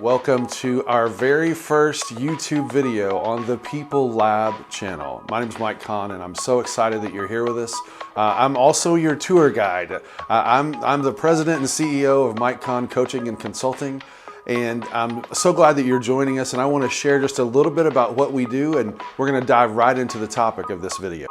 Welcome to our very first YouTube video on the People Lab channel. My name is Mike Kahn and I'm so excited that you're here with us. I'm also your tour guide. I'm the president and CEO of Mike Kahn Coaching and Consulting, and I'm so glad that you're joining us, and I want to share just a little bit about what we do, and we're going to dive right into the topic of this video.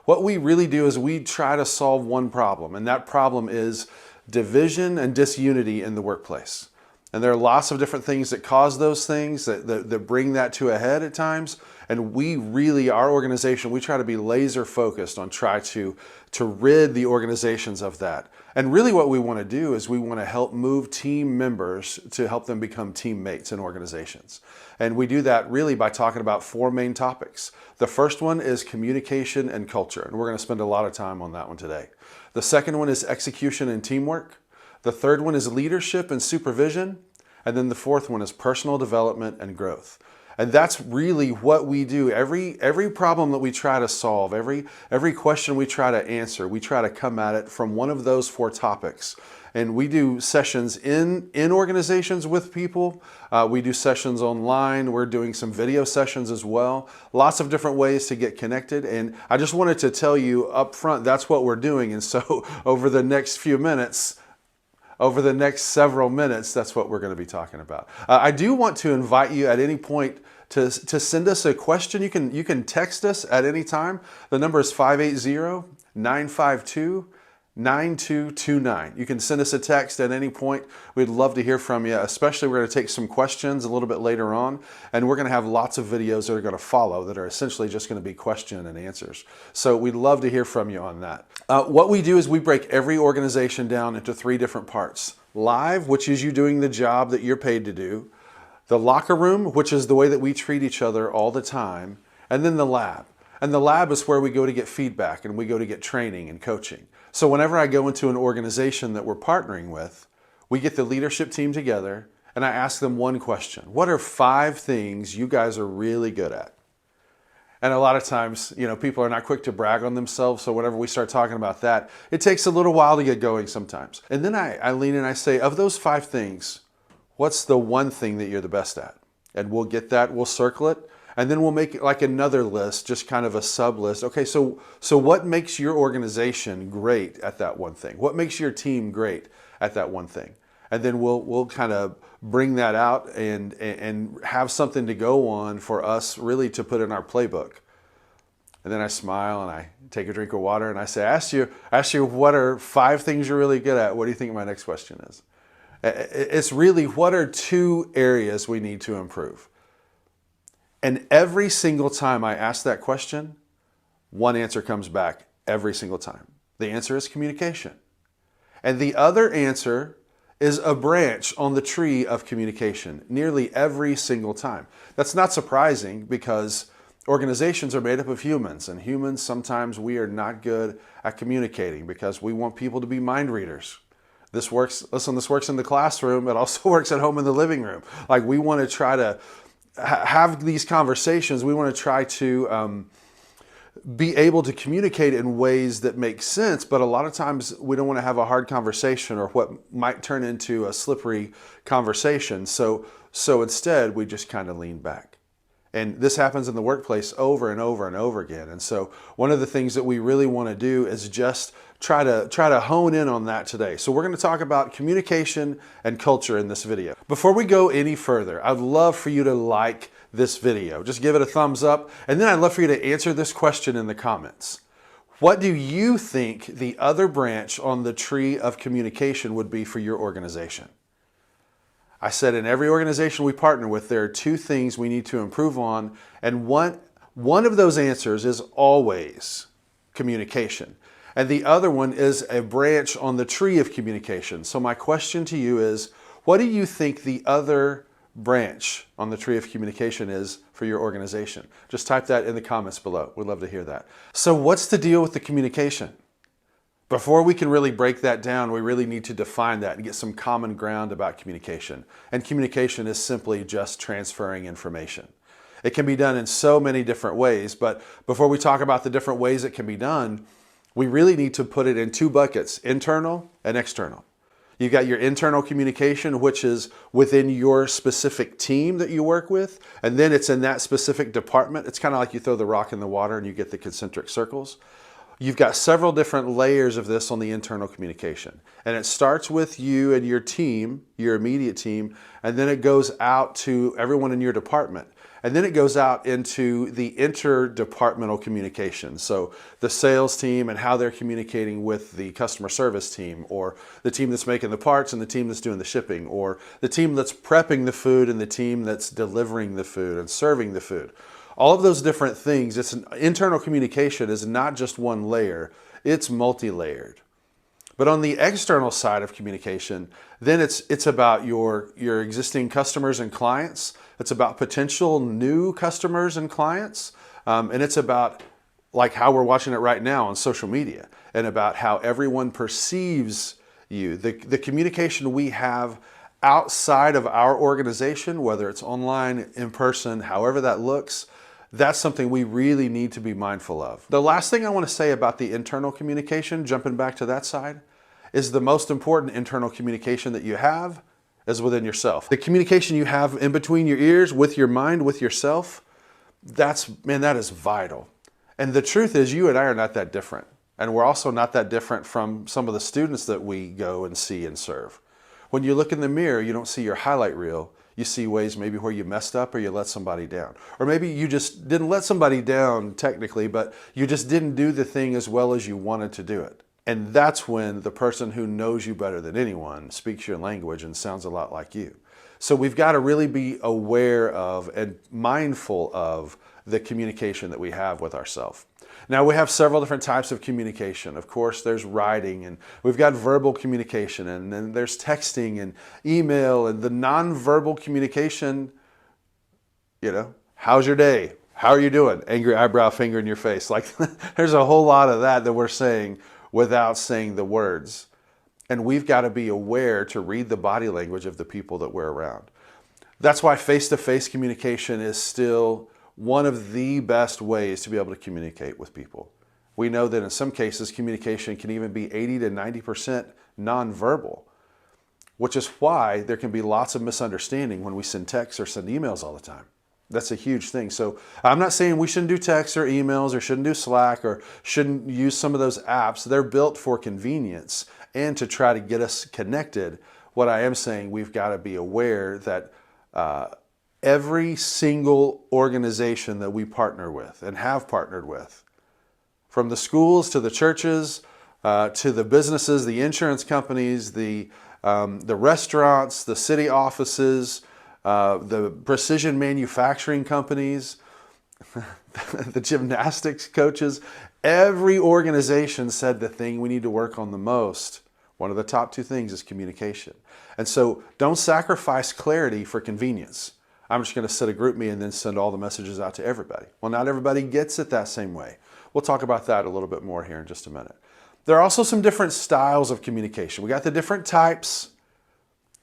What we really do is we try to solve one problem, and that problem is division and disunity in the workplace. And there are lots of different things that cause those things, that bring that to a head at times. And we really, our organization, we try to be laser focused on try to rid the organizations of that. And really what we want to do is we want to help move team members to help them become teammates in organizations. And we do that really by talking about four main topics. The first one is communication and culture, and we're going to spend a lot of time on that one today. The second one is execution and teamwork. The third one is leadership and supervision. And then the fourth one is personal development and growth. And that's really what we do. Every problem that we try to solve, every question we try to answer, we try to come at it from one of those four topics. And we do sessions in organizations with people. We do sessions online. We're doing some video sessions as well. Lots of different ways to get connected. And I just wanted to tell you up front, that's what we're doing. And so over the next several minutes, that's what we're going to be talking about. I do want to invite you at any point to send us a question. You can text us at any time. The number is 580-952-9229. You can send us a text at any point. We'd love to hear from you, especially we're going to take some questions a little bit later on, and we're going to have lots of videos that are going to follow that are essentially just going to be question and answers. So we'd love to hear from you on that. What we do is we break every organization down into three different parts. Live, which is you doing the job that you're paid to do. The locker room, which is the way that we treat each other all the time. And then the lab. And the lab is where we go to get feedback and we go to get training and coaching. So whenever I go into an organization that we're partnering with, we get the leadership team together and I ask them one question. What are 5 things you guys are really good at? And a lot of times, people are not quick to brag on themselves. So whenever we start talking about that, it takes a little while to get going sometimes. And then I lean in and I say, of those 5 things, what's the one thing that you're the best at? And we'll get that, we'll circle it. And then we'll make it like another list, just kind of a sub list. Okay, so what makes your organization great at that one thing? What makes your team great at that one thing? And then we'll kind of bring that out and have something to go on for us really to put in our playbook. And then I smile and I take a drink of water and I say, I ask you what are 5 things you're really good at? What do you think my next question is? It's really, what are 2 areas we need to improve? And every single time I ask that question, one answer comes back every single time. The answer is communication. And the other answer is a branch on the tree of communication nearly every single time. That's not surprising because organizations are made up of humans, and humans, sometimes we are not good at communicating because we want people to be mind readers. This works in the classroom. It also works at home in the living room. Like, we want to try to have these conversations. We want to try to be able to communicate in ways that make sense, but a lot of times we don't want to have a hard conversation or what might turn into a slippery conversation. So instead, we just kind of lean back. And this happens in the workplace over and over and over again. And so one of the things that we really want to do is just try to hone in on that today. So we're going to talk about communication and culture in this video. Before we go any further, I'd love for you to like this video. Just give it a thumbs up. And then I'd love for you to answer this question in the comments. What do you think the other branch on the tree of communication would be for your organization? I said in every organization we partner with, there are 2 things we need to improve on. And one of those answers is always communication. And the other one is a branch on the tree of communication. So my question to you is, what do you think the other branch on the tree of communication is for your organization? Just type that in the comments below. We'd love to hear that. So what's the deal with the communication? Before we can really break that down, we really need to define that and get some common ground about communication. And communication is simply just transferring information. It can be done in so many different ways, but before we talk about the different ways it can be done, We really need to put it in two buckets, internal and external. You've got your internal communication, which is within your specific team that you work with, and then it's in that specific department. It's kind of like you throw the rock in the water and you get the concentric circles. You've got several different layers of this on the internal communication. And it starts with you and your team, your immediate team, and then it goes out to everyone in your department. And then it goes out into the interdepartmental communication. So the sales team and how they're communicating with the customer service team, or the team that's making the parts and the team that's doing the shipping, or the team that's prepping the food and the team that's delivering the food and serving the food. All of those different things, it's an internal communication is not just one layer, it's multi-layered. But on the external side of communication, then it's about your existing customers and clients. It's about potential new customers and clients. And it's about like how we're watching it right now on social media, and about how everyone perceives you. The communication we have outside of our organization, whether it's online, in person, however that looks, that's something we really need to be mindful of. The last thing I want to say about the internal communication, jumping back to that side, is the most important internal communication that you have is within yourself. The communication you have in between your ears, with your mind, with yourself, that is vital. And the truth is, you and I are not that different. And we're also not that different from some of the students that we go and see and serve. When you look in the mirror, you don't see your highlight reel. You see ways maybe where you messed up or you let somebody down. Or maybe you just didn't let somebody down technically, but you just didn't do the thing as well as you wanted to do it. And that's when the person who knows you better than anyone speaks your language and sounds a lot like you. So we've got to really be aware of and mindful of the communication that we have with ourselves. Now, we have several different types of communication. Of course, there's writing, and we've got verbal communication, and then there's texting and email, and the nonverbal communication, how's your day? How are you doing? Angry eyebrow, finger in your face. Like there's a whole lot of that we're saying without saying the words. And we've got to be aware to read the body language of the people that we're around. That's why face-to-face communication is still one of the best ways to be able to communicate with people. We know that in some cases, communication can even be 80 to 90% nonverbal, which is why there can be lots of misunderstanding when we send texts or send emails all the time. That's a huge thing. So I'm not saying we shouldn't do texts or emails or shouldn't do Slack or shouldn't use some of those apps. They're built for convenience and to try to get us connected. What I am saying, we've got to be aware that every single organization that we partner with and have partnered with, from the schools to the churches, to the businesses, the insurance companies, the restaurants, the city offices, the precision manufacturing companies, the gymnastics coaches, every organization said the thing we need to work on the most, one of the top two things, is communication. And so don't sacrifice clarity for convenience. I'm just going to set a group me and then send all the messages out to everybody. Well, not everybody gets it that same way. We'll talk about that a little bit more here in just a minute. There are also some different styles of communication. We got the different types,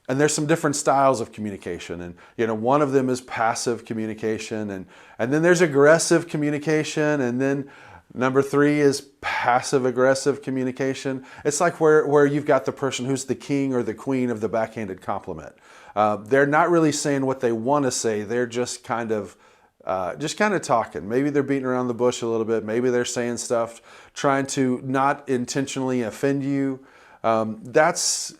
and there's some different styles of communication. And one of them is passive communication, and then there's aggressive communication, and then number 3 is passive aggressive communication. It's like where you've got the person who's the king or the queen of the backhanded compliment. They're not really saying what they want to say. They're just kind of talking. Maybe they're beating around the bush a little bit. Maybe they're saying stuff, trying to not intentionally offend you. That's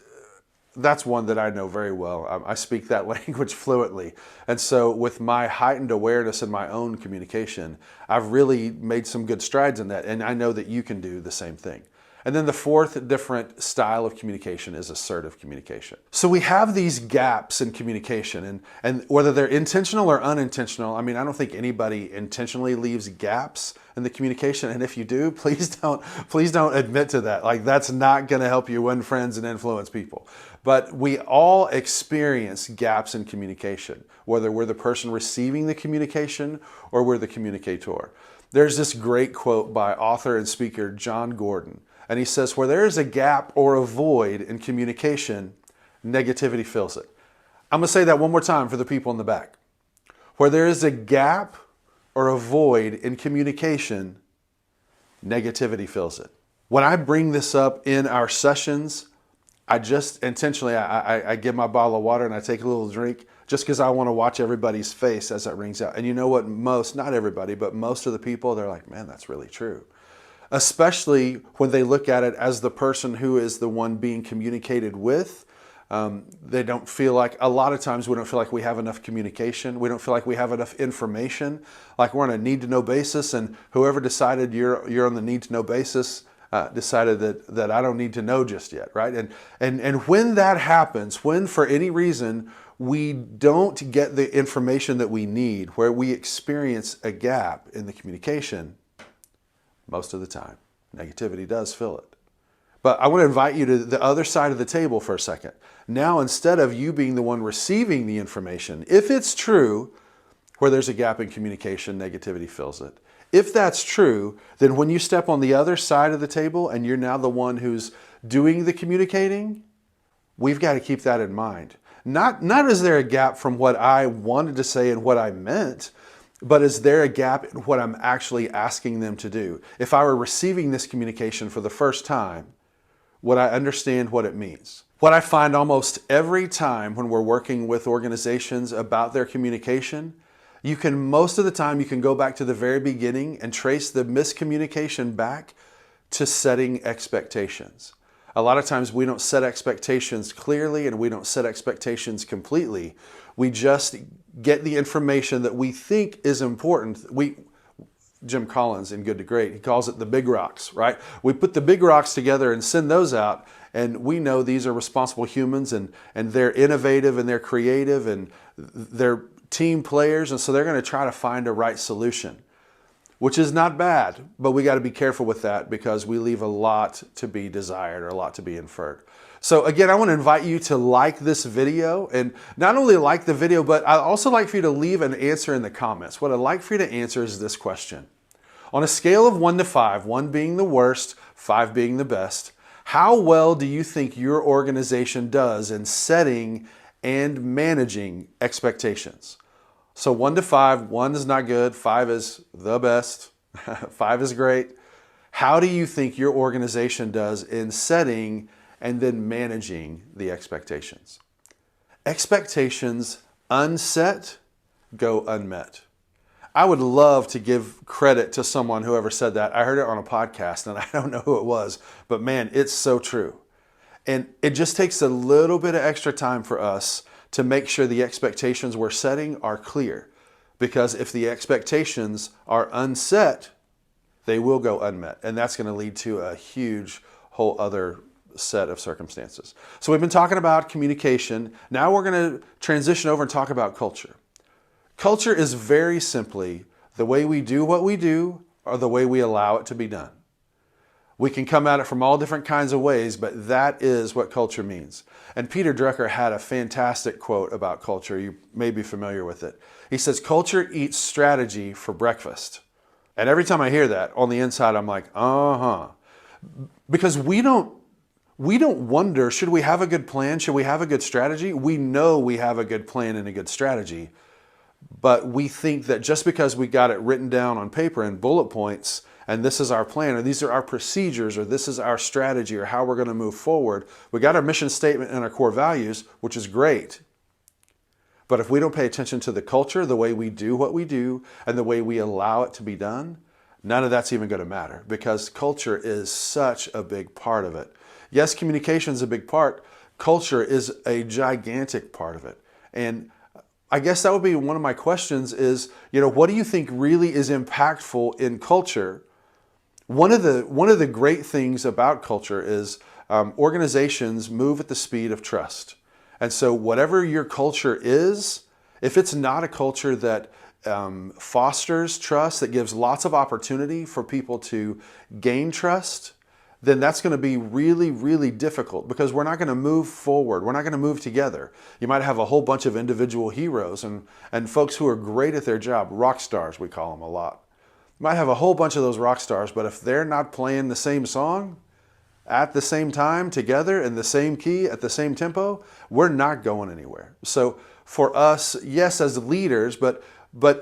one that I know very well. I speak that language fluently. And so with my heightened awareness in my own communication, I've really made some good strides in that. And I know that you can do the same thing. And then the 4th different style of communication is assertive communication. So we have these gaps in communication, and whether they're intentional or unintentional, I don't think anybody intentionally leaves gaps in the communication. And if you do, please don't admit to that. Like, that's not going to help you win friends and influence people. But we all experience gaps in communication, whether we're the person receiving the communication or we're the communicator. There's this great quote by author and speaker John Gordon. And he says, where there is a gap or a void in communication, negativity fills it. I'm going to say that one more time for the people in the back. Where there is a gap or a void in communication, negativity fills it. When I bring this up in our sessions, I just intentionally, I get my bottle of water and I take a little drink just because I want to watch everybody's face as that rings out. And you know what? Not everybody, but most of the people, they're like, man, that's really true. Especially when they look at it as the person who is the one being communicated with. They don't feel like, a lot of times we don't feel like we have enough communication. We don't feel like we have enough information. Like we're on a need-to-know basis, and whoever decided you're on the need-to-know basis decided that I don't need to know just yet, right? And when that happens, when for any reason we don't get the information that we need, where we experience a gap in the communication, most of the time, negativity does fill it. But I want to invite you to the other side of the table for a second. Now, instead of you being the one receiving the information, if it's true, where there's a gap in communication, negativity fills it. If that's true, then when you step on the other side of the table and you're now the one who's doing the communicating, we've got to keep that in mind. Not is there a gap from what I wanted to say and what I meant, but is there a gap in what I'm actually asking them to do? If I were receiving this communication for the first time, would I understand what it means? What I find almost every time when we're working with organizations about their communication, most of the time you can go back to the very beginning and trace the miscommunication back to setting expectations. A lot of times we don't set expectations clearly and we don't set expectations completely. We just get the information that we think is important. Jim Collins in Good to Great, he calls it the big rocks, right? We put the big rocks together and send those out, and we know these are responsible humans, and they're innovative and they're creative and they're team players, and so they're going to try to find a right solution, which is not bad, but we got to be careful with that because we leave a lot to be desired or a lot to be inferred. So again, I want to invite you to like this video, and not only like the video, but I'd also like for you to leave an answer in the comments. What I'd like for you to answer is this question. On a scale of 1 to 5, 1 being the worst, 5 being the best, how well do you think your organization does in setting and managing expectations? So 1 to 5, 1 is not good, 5 is the best, 5 is great. How do you think your organization does in setting and then managing the expectations? Expectations unset go unmet. I would love to give credit to someone who ever said that. I heard it on a podcast and I don't know who it was, but man, it's so true. And it just takes a little bit of extra time for us to make sure the expectations we're setting are clear. Because if the expectations are unset, they will go unmet. And that's going to lead to a huge whole other set of circumstances. So we've been talking about communication. Now we're going to transition over and talk about culture. Culture is very simply the way we do what we do or the way we allow it to be done. We can come at it from all different kinds of ways, but that is what culture means. And Peter Drucker had a fantastic quote about culture. You may be familiar with it. He says, "Culture eats strategy for breakfast." And every time I hear that, on the inside, I'm like, uh-huh. Because we don't wonder, should we have a good plan? Should we have a good strategy? We know we have a good plan and a good strategy. But we think that just because we got it written down on paper in bullet points, and this is our plan, or these are our procedures, or this is our strategy, or how we're going to move forward, we got our mission statement and our core values, which is great. But if we don't pay attention to the culture, the way we do what we do, and the way we allow it to be done, none of that's even going to matter, because culture is such a big part of it. Yes, communication is a big part. Culture is a gigantic part of it. And I guess that would be one of my questions is, what do you think really is impactful in culture? One of the great things about culture is organizations move at the speed of trust. And so whatever your culture is, if it's not a culture that fosters trust, that gives lots of opportunity for people to gain trust, then that's going to be really, really difficult because we're not going to move forward. We're not going to move together. You might have a whole bunch of individual heroes and folks who are great at their job, rock stars, we call them a lot. You might have a whole bunch of those rock stars, but if they're not playing the same song at the same time together in the same key at the same tempo, we're not going anywhere. So for us, yes, as leaders, but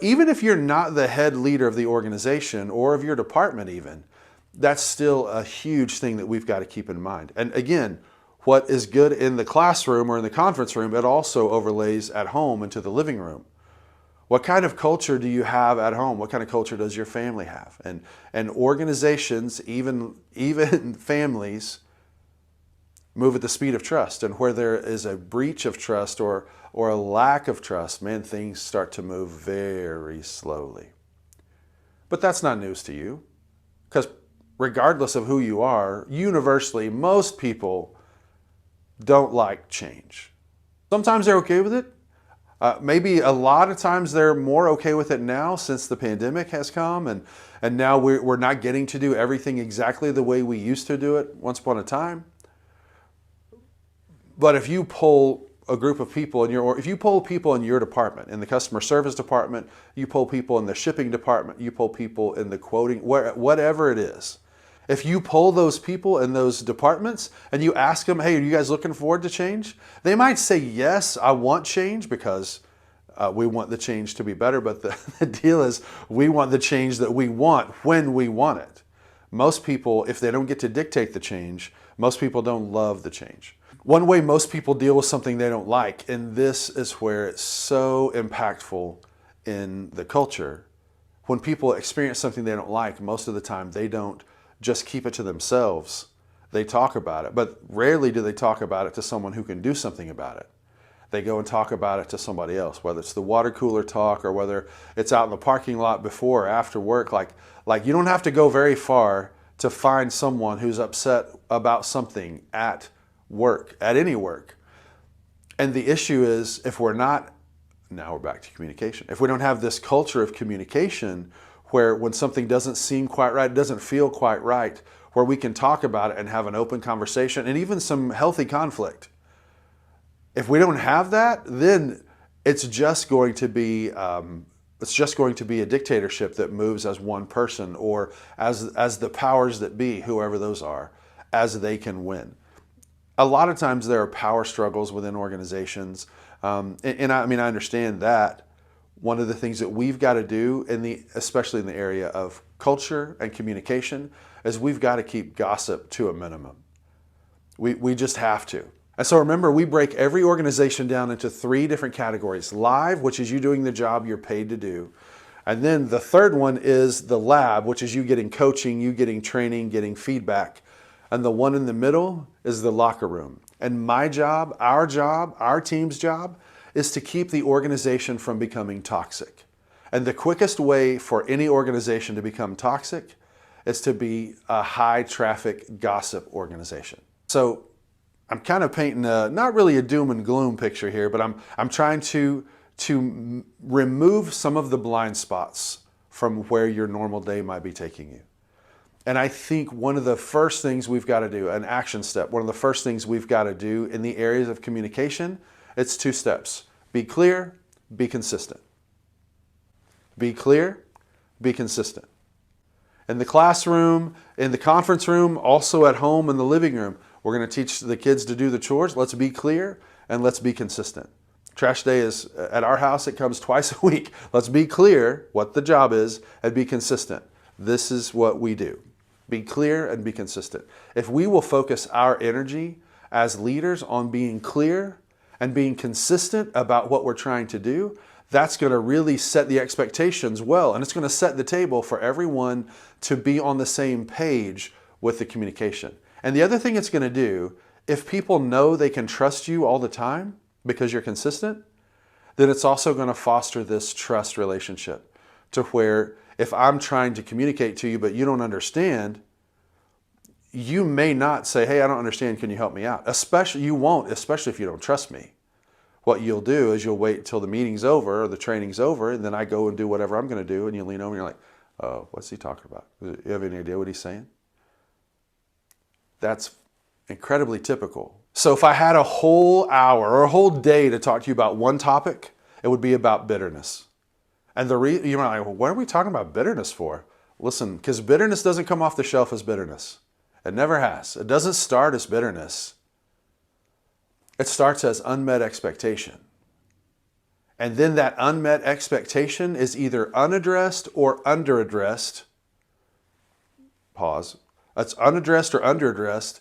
even if you're not the head leader of the organization or of your department even, that's still a huge thing that we've got to keep in mind. And again, what is good in the classroom or in the conference room, it also overlays at home into the living room. What kind of culture do you have at home? What kind of culture does your family have? And organizations, even families, move at the speed of trust. And where there is a breach of trust or a lack of trust, man, things start to move very slowly. But that's not news to you, because regardless of who you are, universally, most people don't like change. Sometimes they're okay with it. Maybe a lot of times they're more okay with it now since the pandemic has come, and now we're not getting to do everything exactly the way we used to do it once upon a time. But if you poll a group of people if you poll people in your department, in the customer service department, you poll people in the shipping department, you poll people in the quoting, whatever it is. If you poll those people in those departments and you ask them, hey, are you guys looking forward to change? They might say, yes, I want change, because we want the change to be better. But the deal is, we want the change that we want when we want it. Most people, if they don't get to dictate the change, most people don't love the change. One way most people deal with something they don't like, and this is where it's so impactful in the culture, when people experience something they don't like, most of the time they don't just keep it to themselves. They talk about it, but rarely do they talk about it to someone who can do something about it. They go and talk about it to somebody else, whether it's the water cooler talk or whether it's out in the parking lot before or after work. Like you don't have to go very far to find someone who's upset about something at work, at any work. And the issue is, if we're not, now we're back to communication. If we don't have this culture of communication where when something doesn't seem quite right, it doesn't feel quite right, where we can talk about it and have an open conversation and even some healthy conflict. If we don't have that, then it's just going to be a dictatorship that moves as one person, or as the powers that be, whoever those are, as they can win. A lot of times there are power struggles within organizations, and I understand that. One of the things that we've got to do, especially in the area of culture and communication, is we've got to keep gossip to a minimum. We just have to. And so remember, we break every organization down into 3 different categories. Live, which is you doing the job you're paid to do. And then the third one is the lab, which is you getting coaching, you getting training, getting feedback. And the one in the middle is the locker room. And my job, our team's job, is to keep the organization from becoming toxic. And the quickest way for any organization to become toxic is to be a high traffic gossip organization. So I'm kind of painting not really a doom and gloom picture here, but I'm trying to remove some of the blind spots from where your normal day might be taking you. And I think one of the first things we've got to do, an action step, one of the first things we've got to do in the areas of communication, it's 2 steps. Be clear, be consistent. Be clear, be consistent. In the classroom, in the conference room, also at home in the living room, we're going to teach the kids to do the chores. Let's be clear and let's be consistent. Trash day is at our house, it comes twice a week. Let's be clear what the job is and be consistent. This is what we do. Be clear and be consistent. If we will focus our energy as leaders on being clear and being consistent about what we're trying to do, that's going to really set the expectations well, and it's going to set the table for everyone to be on the same page with the communication. And the other thing it's going to do, if people know they can trust you all the time because you're consistent, then it's also going to foster this trust relationship to where if I'm trying to communicate to you but you don't understand, you may not say, hey, I don't understand, can you help me out? You won't, especially if you don't trust me. What you'll do is you'll wait till the meeting's over or the training's over, and then I go and do whatever I'm going to do, and you lean over and you're like, oh, what's he talking about? You have any idea what he's saying? That's incredibly typical. So if I had a whole hour or a whole day to talk to you about one topic, it would be about bitterness. And you're like, well, what are we talking about bitterness for? Listen, because bitterness doesn't come off the shelf as bitterness. It never has. It doesn't start as bitterness. It starts as unmet expectation. And then that unmet expectation is either unaddressed or underaddressed. Pause. It's unaddressed or underaddressed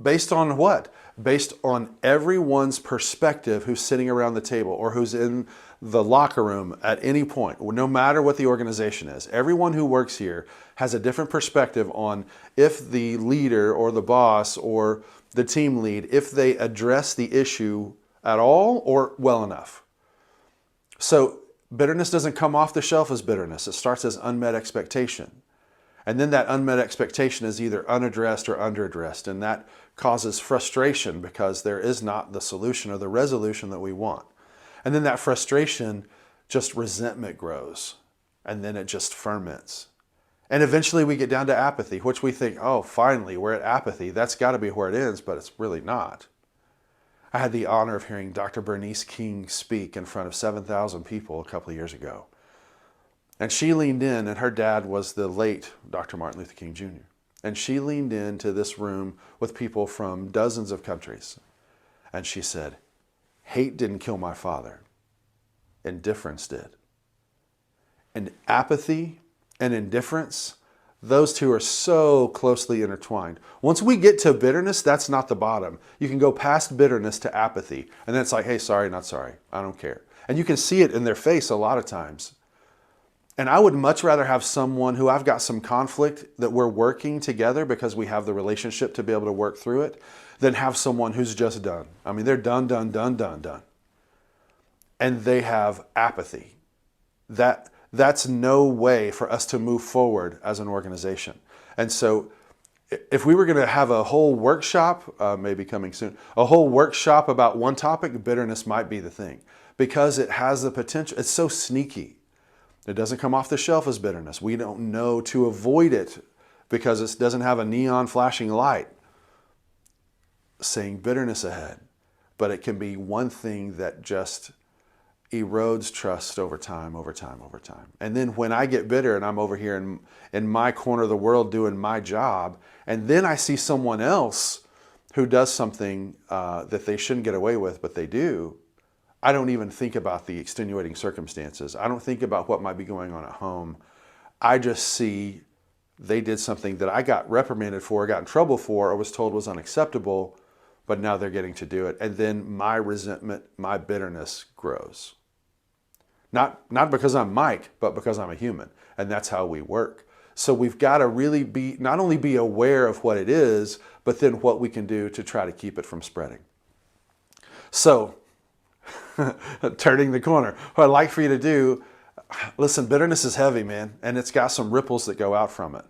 based on what? Based on everyone's perspective who's sitting around the table or who's in the locker room at any point, no matter what the organization is. Everyone who works here has a different perspective on if the leader or the boss or the team lead, if they address the issue at all or well enough. So bitterness doesn't come off the shelf as bitterness. It starts as unmet expectation. And then that unmet expectation is either unaddressed or underaddressed. And that causes frustration because there is not the solution or the resolution that we want. And then that frustration, just resentment grows. And then it just ferments. And eventually we get down to apathy, which we think, oh, finally, we're at apathy. That's got to be where it ends, but it's really not. I had the honor of hearing Dr. Bernice King speak in front of 7,000 people a couple of years ago. And she leaned in, and her dad was the late Dr. Martin Luther King Jr. And she leaned into this room with people from dozens of countries. And she said, hate didn't kill my father. Indifference did. And apathy and indifference, those two are so closely intertwined. Once we get to bitterness, that's not the bottom. You can go past bitterness to apathy. And then it's like, hey, sorry, not sorry. I don't care. And you can see it in their face a lot of times. And I would much rather have someone who I've got some conflict that we're working together because we have the relationship to be able to work through it than have someone who's just done. I mean, they're done. And they have apathy. That's no way for us to move forward as an organization. And so if we were going to have a whole workshop, maybe coming soon, a whole workshop about one topic, bitterness might be the thing because it has the potential. It's so sneaky. It doesn't come off the shelf as bitterness. We don't know to avoid it because it doesn't have a neon flashing light saying bitterness ahead. But it can be one thing that just erodes trust over time. And then when I get bitter and I'm over here in my corner of the world doing my job, and then I see someone else who does something that they shouldn't get away with, but they do, I don't even think about the extenuating circumstances. I don't think about what might be going on at home. I just see they did something that I got reprimanded for, got in trouble for, or was told was unacceptable, but now they're getting to do it. And then my resentment, my bitterness grows. Not because I'm Mike, but because I'm a human. And that's how we work. So we've got to really not only be aware of what it is, but then what we can do to try to keep it from spreading. So, turning the corner. What I'd like for you to do, listen, bitterness is heavy, man, and it's got some ripples that go out from it.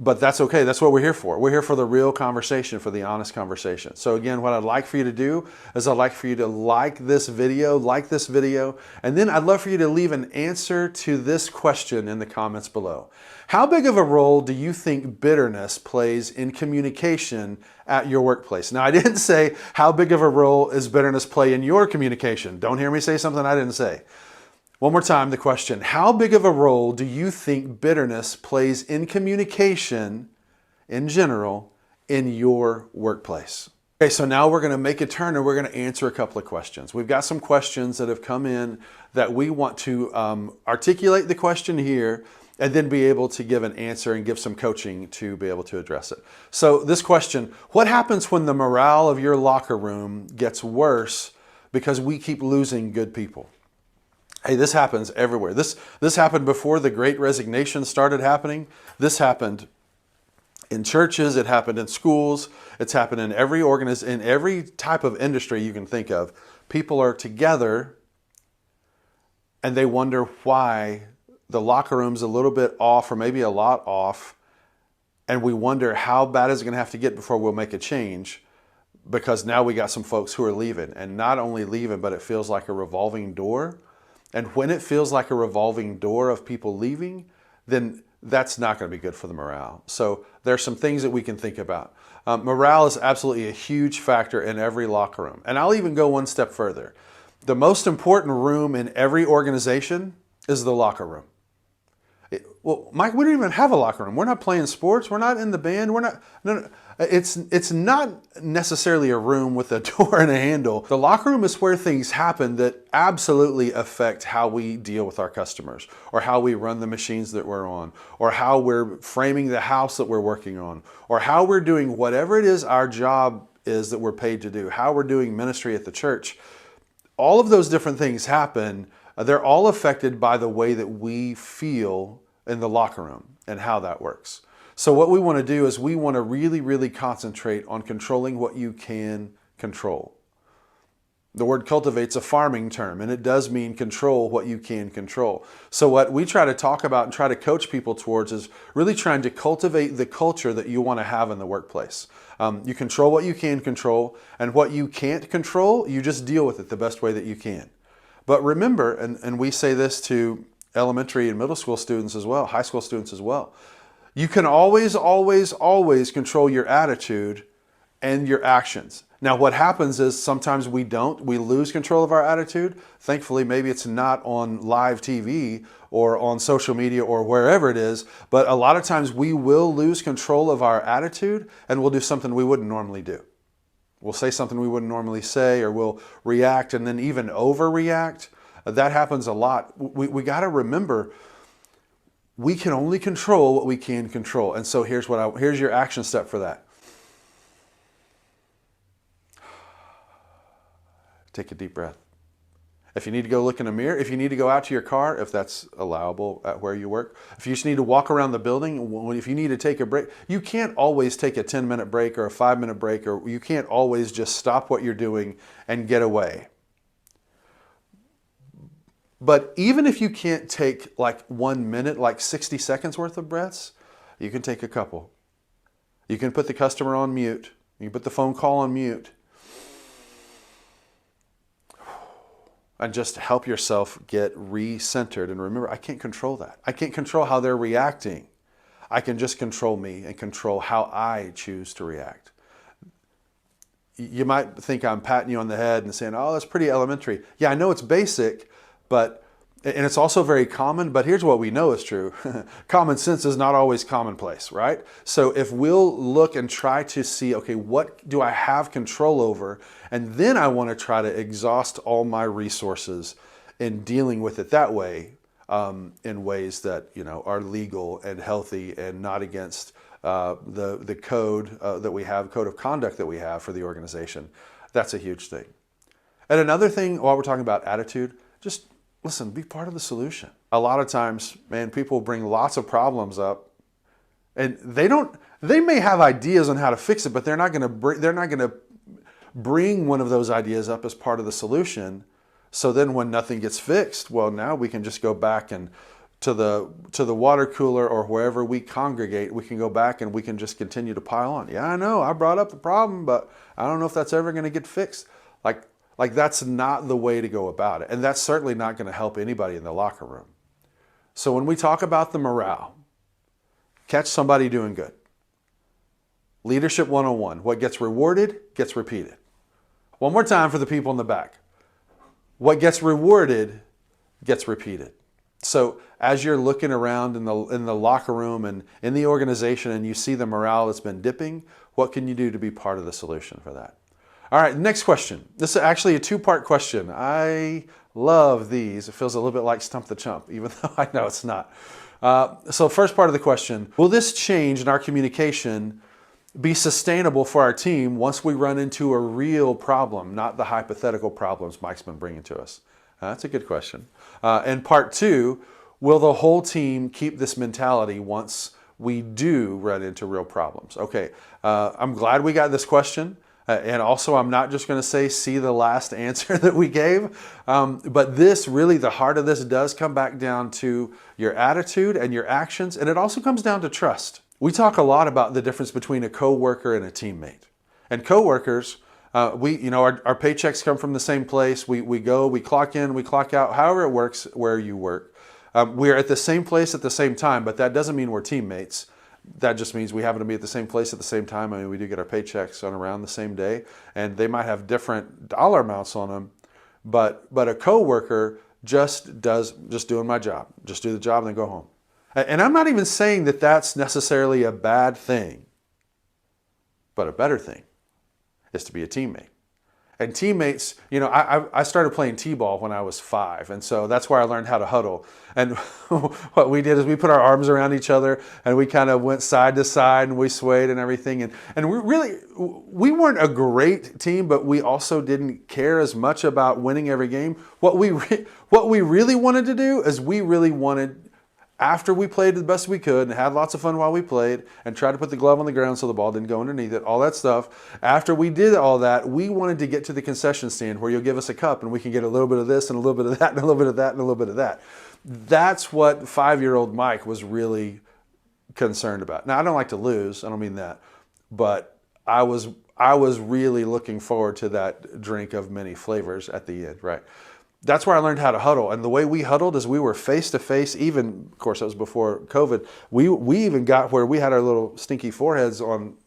But that's okay. That's what we're here for. We're here for the real conversation, for the honest conversation. So again, what I'd like for you to do is I'd like for you to like this video, and then I'd love for you to leave an answer to this question in the comments below. How big of a role do you think bitterness plays in communication at your workplace? Now, I didn't say how big of a role is bitterness play in your communication. Don't hear me say something I didn't say. One more time, the question, how big of a role do you think bitterness plays in communication in general in your workplace? Okay, so now we're going to make a turn and we're going to answer a couple of questions. We've got some questions that have come in that we want to articulate the question here and then be able to give an answer and give some coaching to be able to address it. So this question, what happens when the morale of your locker room gets worse because we keep losing good people? Hey, this happens everywhere. This happened before the Great Resignation started happening. This happened in churches. It happened in schools. It's happened in in every type of industry you can think of. People are together and they wonder why the locker room's a little bit off or maybe a lot off. And we wonder how bad is it going to have to get before we'll make a change, because now we got some folks who are leaving, and not only leaving, but it feels like a revolving door. And when it feels like a revolving door of people leaving, then that's not going to be good for the morale. So there's some things that we can think about. Morale is absolutely a huge factor in every locker room. And I'll even go one step further. The most important room in every organization is the locker room. Well, Mike, we don't even have a locker room. We're not playing sports. We're not in the band. We're not. No. It's not necessarily a room with a door and a handle. The locker room is where things happen that absolutely affect how we deal with our customers, or how we run the machines that we're on, or how we're framing the house that we're working on, or how we're doing whatever it is our job is that we're paid to do, how we're doing ministry at the church. All of those different things happen. They're all affected by the way that we feel in the locker room and how that works. So what we want to do is we want to really, really concentrate on controlling what you can control. The word cultivate's a farming term, and it does mean control what you can control. So what we try to talk about and try to coach people towards is really trying to cultivate the culture that you want to have in the workplace. You control what you can control, and what you can't control, you just deal with it the best way that you can. But remember, and we say this to elementary and middle school students as well, high school students as well, you can always, always, always control your attitude and your actions. Now, what happens is sometimes we don't. We lose control of our attitude. Thankfully, maybe it's not on live TV or on social media or wherever it is, but a lot of times we will lose control of our attitude and we'll do something we wouldn't normally do. We'll say something we wouldn't normally say, or we'll react and then even overreact. That happens a lot. We got to remember, we can only control what we can control. And so here's your action step for that. Take a deep breath. If you need to go look in a mirror, if you need to go out to your car, if that's allowable at where you work, if you just need to walk around the building, if you need to take a break, you can't always take a 10-minute break or a 5-minute break, or you can't always just stop what you're doing and get away. But even if you can't take like 1 minute, like 60 seconds worth of breaths, you can take a couple. You can put the customer on mute. You can put the phone call on mute. And just help yourself get re-centered. And remember, I can't control that. I can't control how they're reacting. I can just control me and control how I choose to react. You might think I'm patting you on the head and saying, oh, that's pretty elementary. Yeah, I know it's basic, and it's also very common, but here's what we know is true. Common sense is not always commonplace, right? So if we'll look and try to see, okay, what do I have control over? And then I want to try to exhaust all my resources in dealing with it that way, in ways that, are legal and healthy and not against the code that we have, code of conduct that we have for the organization. That's a huge thing. And another thing, while we're talking about attitude, just listen, be part of the solution. A lot of times, man, people bring lots of problems up, and they may have ideas on how to fix it, but they're not going to bring one of those ideas up as part of the solution. So then when nothing gets fixed, well, now we can just go back and to the water cooler or wherever we congregate, we can go back and we can just continue to pile on. Yeah, I know, I brought up the problem, but I don't know if that's ever going to get fixed. Like that's not the way to go about it. And that's certainly not going to help anybody in the locker room. So when we talk about the morale, catch somebody doing good. Leadership 101, what gets rewarded gets repeated. One more time for the people in the back. What gets rewarded gets repeated. So as you're looking around in the locker room and in the organization and you see the morale that's been dipping, what can you do to be part of the solution for that? All right, next question. This is actually a two-part question. I love these. It feels a little bit like Stump the Chump, even though I know it's not. So first part of the question, will this change in our communication be sustainable for our team once we run into a real problem, not the hypothetical problems Mike's been bringing to us? That's a good question. And part two, will the whole team keep this mentality once we do run into real problems? Okay, I'm glad we got this question. And also, I'm not just going to say, see the last answer that we gave. But this really, the heart of this does come back down to your attitude and your actions. And it also comes down to trust. We talk a lot about the difference between a coworker and a teammate. And coworkers, our paychecks come from the same place. We go, we clock in, we clock out, however it works where you work. We're at the same place at the same time, but that doesn't mean we're teammates. That just means we happen to be at the same place at the same time. I mean, we do get our paychecks on around the same day, and they might have different dollar amounts on them, but a coworker just doing my job, just do the job and then go home. And I'm not even saying that that's necessarily a bad thing, but a better thing is to be a teammate. And teammates, you know, I started playing t-ball when I was 5, and so that's where I learned how to huddle. And what we did is we put our arms around each other, and we kind of went side to side, and we swayed and everything. And we weren't a great team, but we also didn't care as much about winning every game. What we really wanted to do is we really wanted, after we played the best we could and had lots of fun while we played and tried to put the glove on the ground so the ball didn't go underneath it, all that stuff. After we did all that, we wanted to get to the concession stand where you'll give us a cup and we can get a little bit of this and a little bit of that and a little bit of that and a little bit of that. That's what 5-year-old Mike was really concerned about. Now, I don't like to lose. I don't mean that. But I was really looking forward to that drink of many flavors at the end, right? That's where I learned how to huddle. And the way we huddled is we were face to face, even, of course, that was before COVID. We even got where we had our little stinky foreheads on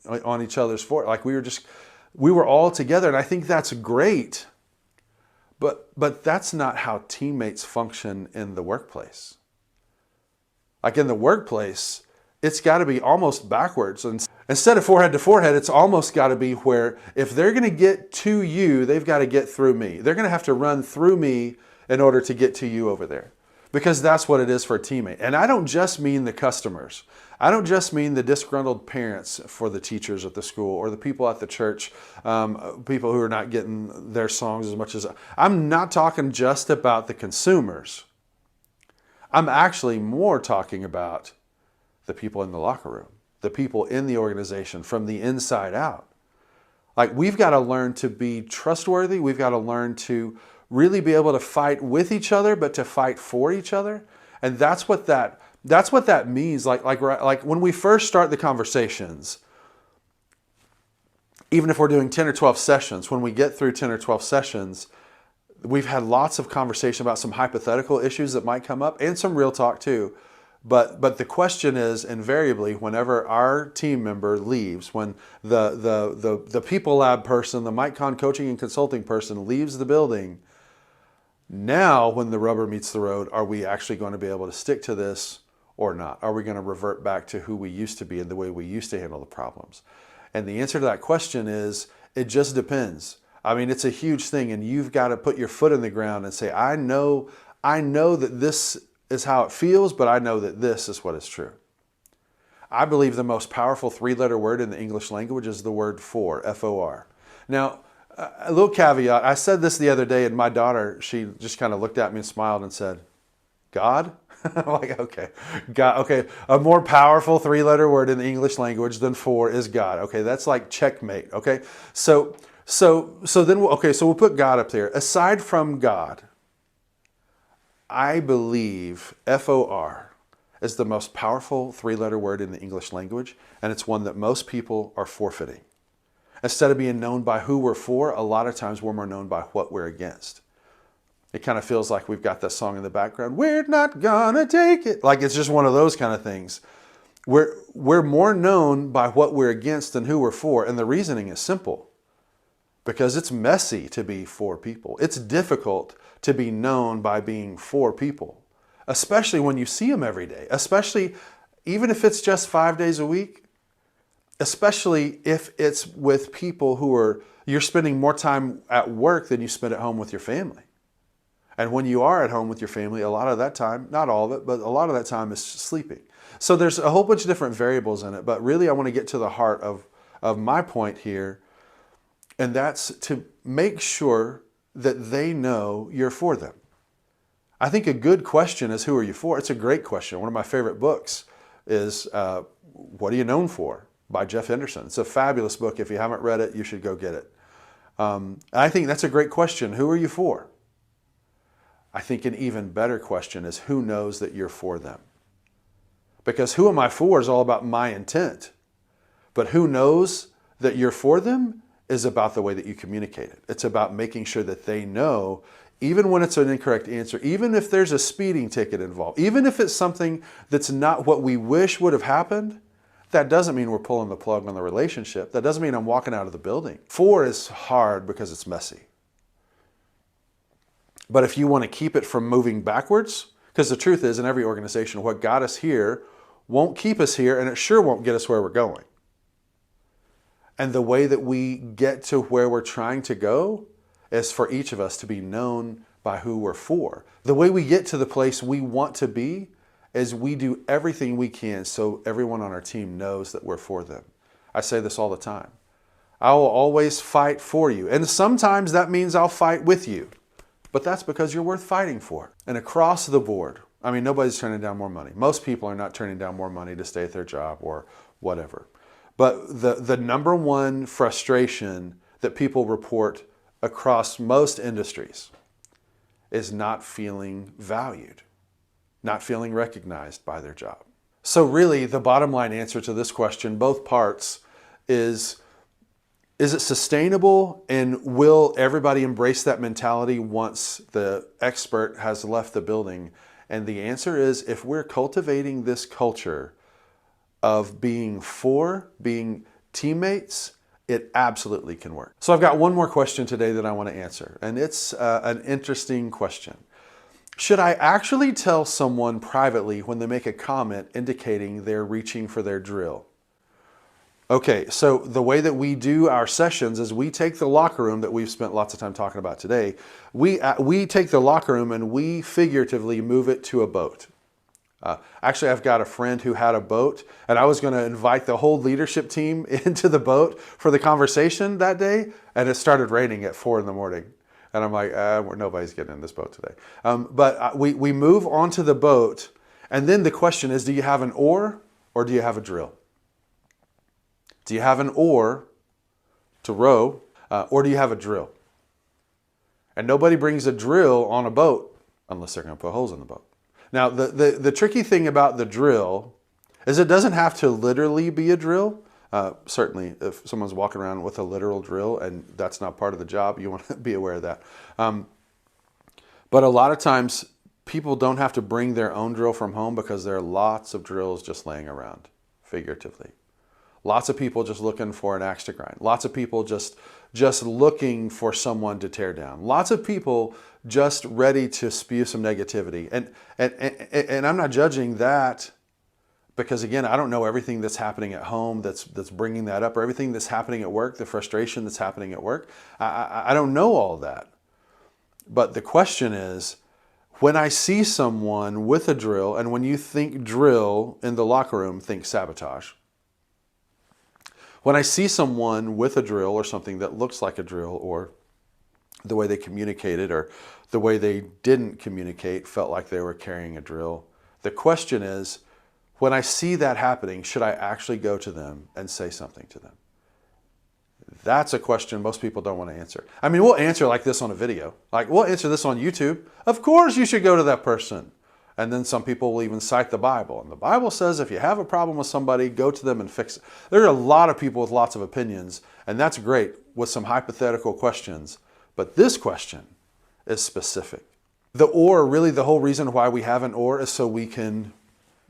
each other's forehead. Like we were all together. And I think that's great. But that's not how teammates function in the workplace. Like in the workplace, it's got to be almost backwards. And instead of forehead to forehead, it's almost got to be where if they're going to get to you, they've got to get through me. They're going to have to run through me in order to get to you over there. Because that's what it is for a teammate. And I don't just mean the customers. I don't just mean the disgruntled parents for the teachers at the school or the people at the church, people who are not getting their songs as much as I'm not talking just about the consumers. I'm actually more talking about the people in the locker room, the people in the organization from the inside out. Like we've got to learn to be trustworthy. We've got to learn to really be able to fight with each other, but to fight for each other. And that's what that means. Like when we first start the conversations, even if we're doing 10 or 12 sessions, when we get through 10 or 12 sessions, we've had lots of conversation about some hypothetical issues that might come up and some real talk too. But the question is invariably whenever our team member leaves, when the People Lab person, the MikeCon coaching and consulting person leaves the building, now when the rubber meets the road, are we actually going to be able to stick to this or not? Are we going to revert back to who we used to be and the way we used to handle the problems? And the answer to that question is, it just depends. I mean, it's a huge thing, and you've got to put your foot in the ground and say, I know that this is how it feels, but I know that this is what is true. I believe the most powerful 3-letter word in the English language is the word for, F-O-R. Now, a little caveat, I said this the other day, and my daughter, she just kind of looked at me and smiled and said, God? I'm like, okay, God, okay, a more powerful 3-letter word in the English language than for is God. Okay, that's like checkmate, okay? So then, so we'll put God up there. Aside from God, I believe F-O-R is the most powerful 3-letter word in the English language, and it's one that most people are forfeiting. Instead of being known by who we're for, a lot of times we're more known by what we're against. It kind of feels like we've got that song in the background, we're not gonna take it. Like it's just one of those kind of things. We're more known by what we're against than who we're for, and the reasoning is simple. Because it's messy to be for people. It's difficult to be known by being for people, especially when you see them every day, especially even if it's just 5 days a week, especially if it's with people you're spending more time at work than you spend at home with your family. And when you are at home with your family, a lot of that time, not all of it, but a lot of that time is sleeping. So there's a whole bunch of different variables in it, but really I want to get to the heart of my point here. And that's to make sure that they know you're for them. I think a good question is, who are you for? It's a great question. One of my favorite books is What Are You Known For? By Jeff Henderson. It's a fabulous book. If you haven't read it, you should go get it. I think that's a great question. Who are you for? I think an even better question is, who knows that you're for them? Because who am I for is all about my intent. But who knows that you're for them is about the way that you communicate it. It's about making sure that they know, even when it's an incorrect answer, even if there's a speeding ticket involved, even if it's something that's not what we wish would have happened, that doesn't mean we're pulling the plug on the relationship. That doesn't mean I'm walking out of the building. For is hard because it's messy. But if you want to keep it from moving backwards, Because the truth is, in every organization, what got us here won't keep us here, and it sure won't get us where we're going. And the way that we get to where we're trying to go is for each of us to be known by who we're for. The way we get to the place we want to be is we do everything we can so everyone on our team knows that we're for them. I say this all the time. I will always fight for you. And sometimes that means I'll fight with you. But that's because you're worth fighting for. And across the board, I mean, nobody's turning down more money. Most people are not turning down more money to stay at their job or whatever. But the number one frustration that people report across most industries is not feeling valued, not feeling recognized by their job. So really, the bottom line answer to this question, both parts, is it sustainable, and will everybody embrace that mentality once the expert has left the building? And the answer is, if we're cultivating this culture of being teammates, it absolutely can work. So I've got one more question today that I want to answer, and it's an interesting question. Should I actually tell someone privately when they make a comment indicating they're reaching for their drill? Okay, so the way that we do our sessions is we take the locker room that we've spent lots of time talking about today. We take the locker room and we figuratively move it to a boat. Actually, I've got a friend who had a boat, and I was going to invite the whole leadership team into the boat for the conversation that day, and it started raining at 4 in the morning. And I'm like, nobody's getting in this boat today. But we move onto the boat, and then the question is, do you have an oar or do you have a drill? Do you have an oar to row, or do you have a drill? And nobody brings a drill on a boat unless they're going to put holes in the boat. Now, the tricky thing about the drill is it doesn't have to literally be a drill. Certainly, if someone's walking around with a literal drill and that's not part of the job, you want to be aware of that. But a lot of times, people don't have to bring their own drill from home because there are lots of drills just laying around, figuratively. Lots of people just looking for an axe to grind. Lots of people just looking for someone to tear down. Lots of people just ready to spew some negativity. And I'm not judging that, because again, I don't know everything that's happening at home that's bringing that up, or everything that's happening at work, the frustration that's happening at work. I don't know all that. But the question is, when I see someone with a drill, and when you think drill in the locker room, think sabotage. When I see someone with a drill or something that looks like a drill, or the way they communicated or the way they didn't communicate felt like they were carrying a drill, the question is, when I see that happening, should I actually go to them and say something to them? That's a question most people don't want to answer. I mean, we'll answer like this on a video. Like, we'll answer this on YouTube. Of course you should go to that person. And then some people will even cite the Bible. And the Bible says if you have a problem with somebody, go to them and fix it. There are a lot of people with lots of opinions, and that's great with some hypothetical questions. But this question is specific. The oar, really the whole reason why we have an oar is so we can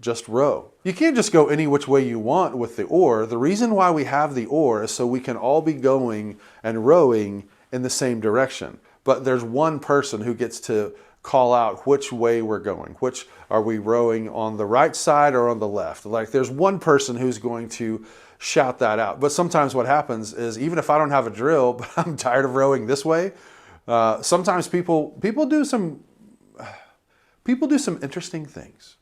just row. You can't just go any which way you want with the oar. The reason why we have the oar is so we can all be going and rowing in the same direction. But there's one person who gets to call out which way we're going. Which are we rowing on the right side or on the left? Like, there's one person who's going to shout that out. But sometimes what happens is, even if I don't have a drill, but I'm tired of rowing this way, sometimes people do some interesting things.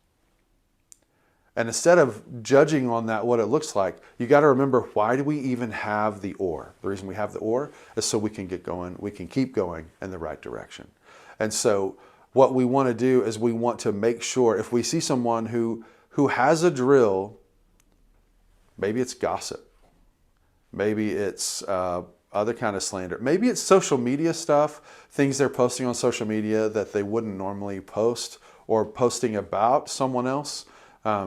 And instead of judging on that, what it looks like, you got to remember, why do we even have the oar? The reason we have the oar is so we can get going, we can keep going in the right direction. And so what we want to do is we want to make sure, if we see someone who has a drill, maybe it's gossip, maybe it's other kind of slander, maybe it's social media stuff, things they're posting on social media that they wouldn't normally post, or posting about someone else. I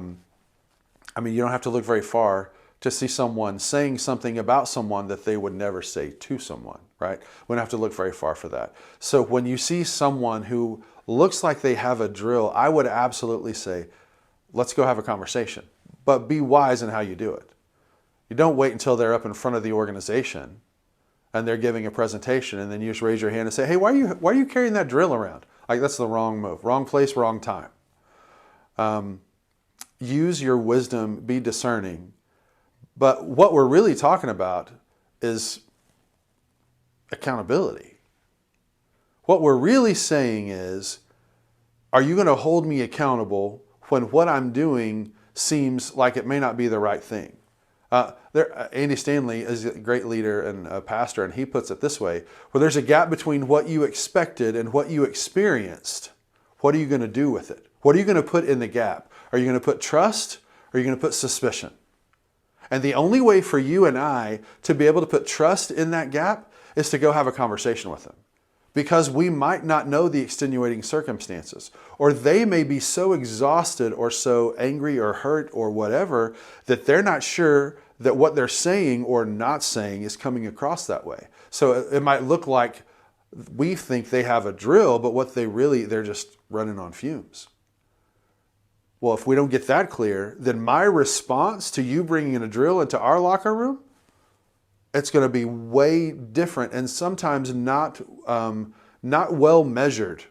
mean, you don't have to look very far to see someone saying something about someone that they would never say to someone, right? We don't have to look very far for that. So when you see someone who looks like they have a drill, I would absolutely say, let's go have a conversation. But be wise in how you do it. You don't wait until they're up in front of the organization and they're giving a presentation, and then you just raise your hand and say, hey, why are you carrying that drill around? Like, that's the wrong move. Wrong place, wrong time. Use your wisdom, be discerning. But what we're really talking about is accountability. What we're really saying is, are you going to hold me accountable when what I'm doing seems like it may not be the right thing? Andy Stanley is a great leader and a pastor, and he puts it this way: where there's a gap between what you expected and what you experienced, what are you going to do with it? What are you going to put in the gap? Are you going to put trust, or are you going to put suspicion? And the only way for you and I to be able to put trust in that gap is to go have a conversation with them. Because we might not know the extenuating circumstances, or they may be so exhausted or so angry or hurt or whatever that they're not sure that what they're saying or not saying is coming across that way. So it might look like we think they have a drill, but what they're just running on fumes. Well, if we don't get that clear, then my response to you bringing a drill into our locker room, it's going to be way different and sometimes not well measured.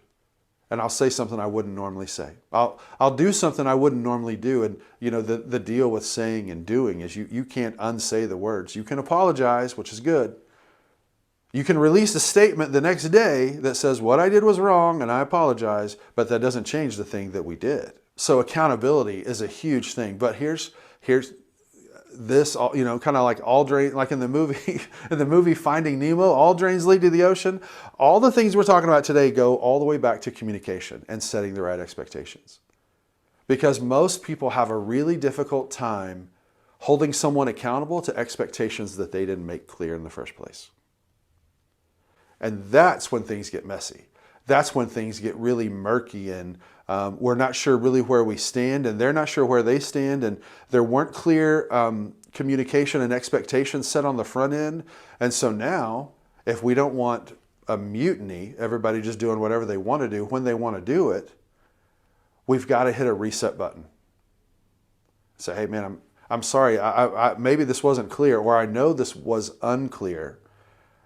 And I'll say something I wouldn't normally say. I'll do something I wouldn't normally do. And the deal with saying and doing is you can't unsay the words. You can apologize, which is good. You can release a statement the next day that says what I did was wrong and I apologize, but that doesn't change the thing that we did. So accountability is a huge thing. But here's this, kind of like all drain, like in the movie Finding Nemo, all drains lead to the ocean. All the things we're talking about today go all the way back to communication and setting the right expectations. Because most people have a really difficult time holding someone accountable to expectations that they didn't make clear in the first place. And that's when things get messy. That's when things get really murky, and we're not sure really where we stand, and they're not sure where they stand, and there weren't clear communication and expectations set on the front end. And so now, if we don't want a mutiny, everybody just doing whatever they want to do when they want to do it, we've got to hit a reset button. Say, hey man, I'm sorry, I maybe this wasn't clear, or I know this was unclear.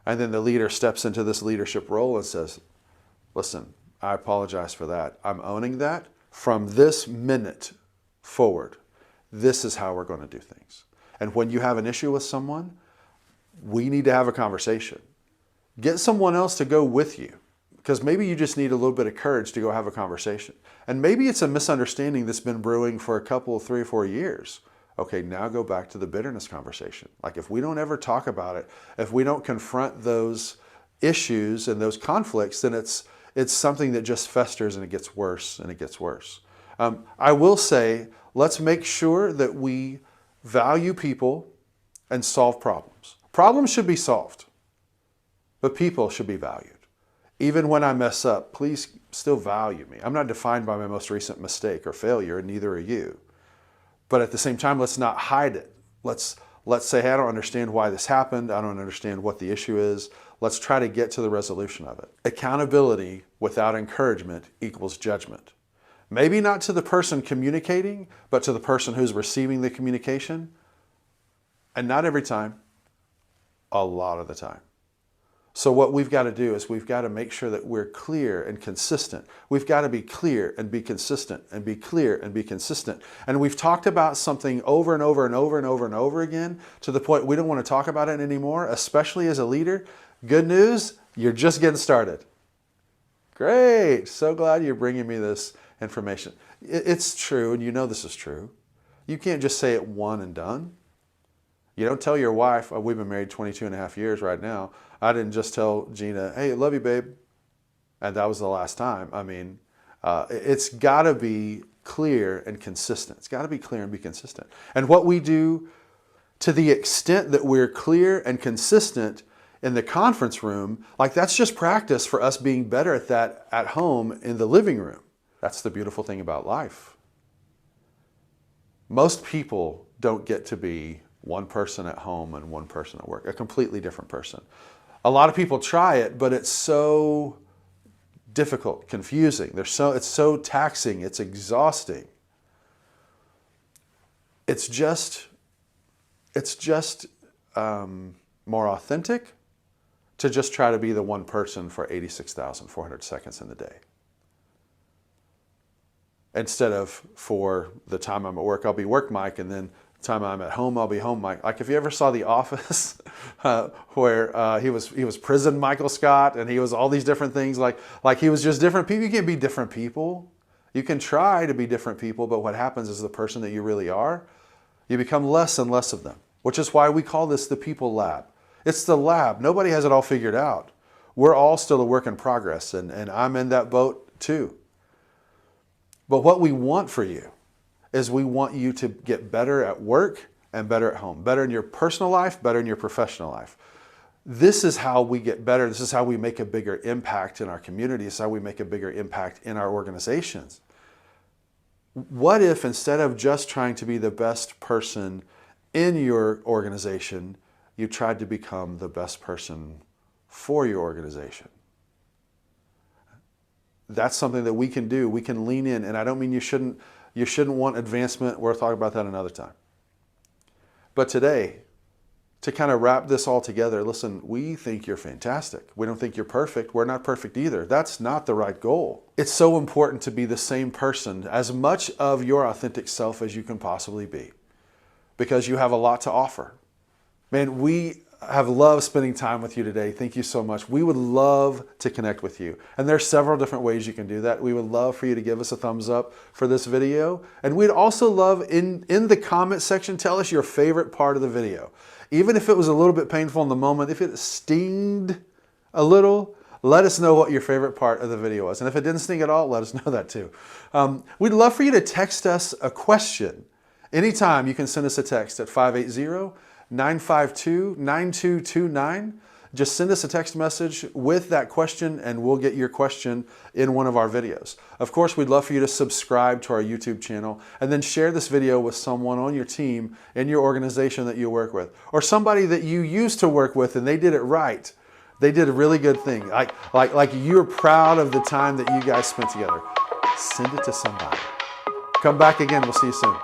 And then the leader steps into this leadership role and says, listen, I apologize for that. I'm owning that. From this minute forward, this is how we're going to do things. And when you have an issue with someone, we need to have a conversation. Get someone else to go with you, because maybe you just need a little bit of courage to go have a conversation. And maybe it's a misunderstanding that's been brewing for a couple, 3 or 4 years. Okay, now go back to the bitterness conversation. Like if we don't ever talk about it, if we don't confront those issues and those conflicts, then it's something that just festers and it gets worse and it gets worse. I will say, let's make sure that we value people and solve problems. Problems should be solved, but people should be valued. Even when I mess up, please still value me. I'm not defined by my most recent mistake or failure, and neither are you. But at the same time, let's not hide it. Let's say, hey, I don't understand why this happened. I don't understand what the issue is. Let's try to get to the resolution of it. Accountability without encouragement equals judgment. Maybe not to the person communicating, but to the person who's receiving the communication. And not every time, a lot of the time. So what we've got to do is we've got to make sure that we're clear and consistent. We've got to be clear and be consistent and be clear and be consistent. And we've talked about something over and over and over and over and over again to the point we don't want to talk about it anymore, especially as a leader. Good news, you're just getting started. Great, so glad you're bringing me this information. It's true, and you know this is true. You can't just say it one and done. You don't tell your wife, oh, we've been married 22 and a half years right now. I didn't just tell Gina, hey, I love you, babe. And that was the last time. I mean, it's got to be clear and consistent. It's got to be clear and be consistent. And what we do, to the extent that we're clear and consistent in the conference room, like that's just practice for us being better at that at home in the living room. That's the beautiful thing about life. Most people don't get to be one person at home and one person at work, a completely different person. A lot of people try it, but it's so difficult, confusing. It's so taxing, it's exhausting. It's just more authentic to just try to be the one person for 86,400 seconds in the day. instead of for the time I'm at work, I'll be work Mike, and then the time I'm at home, I'll be home Mike. Like if you ever saw The Office, where he was prison Michael Scott, and he was all these different things, like he was just different people. You can't be different people. You can try to be different people, but what happens is the person that you really are, you become less and less of them, which is why we call this the People Lab. It's the lab. Nobody has it all figured out. We're all still a work in progress, and I'm in that boat too. But what we want for you is we want you to get better at work and better at home, better in your personal life, better in your professional life. This is how we get better. This is how we make a bigger impact in our community. This is how we make a bigger impact in our organizations. What if instead of just trying to be the best person in your organization, you tried to become the best person for your organization? That's something that we can do. We can lean in, and I don't mean you shouldn't want advancement. We'll talk about that another time. But today, to kind of wrap this all together, listen, we think you're fantastic. We don't think you're perfect. We're not perfect either. That's not the right goal. It's so important to be the same person, as much of your authentic self as you can possibly be, because you have a lot to offer. Man, we have loved spending time with you today. Thank you so much. We would love to connect with you. And there's several different ways you can do that. We would love for you to give us a thumbs up for this video. And we'd also love in the comment section, tell us your favorite part of the video. Even if it was a little bit painful in the moment, if it stinged a little, let us know what your favorite part of the video was. And if it didn't sting at all, let us know that too. We'd love for you to text us a question. Anytime you can send us a text at 580-952-9229. Just send us a text message with that question and we'll get your question in one of our videos. Of course, we'd love for you to subscribe to our YouTube channel and then share this video with someone on your team in your organization that you work with, or somebody that you used to work with and they did it right. They did a really good thing. Like you're proud of the time that you guys spent together. Send it to somebody. Come back again. We'll see you soon.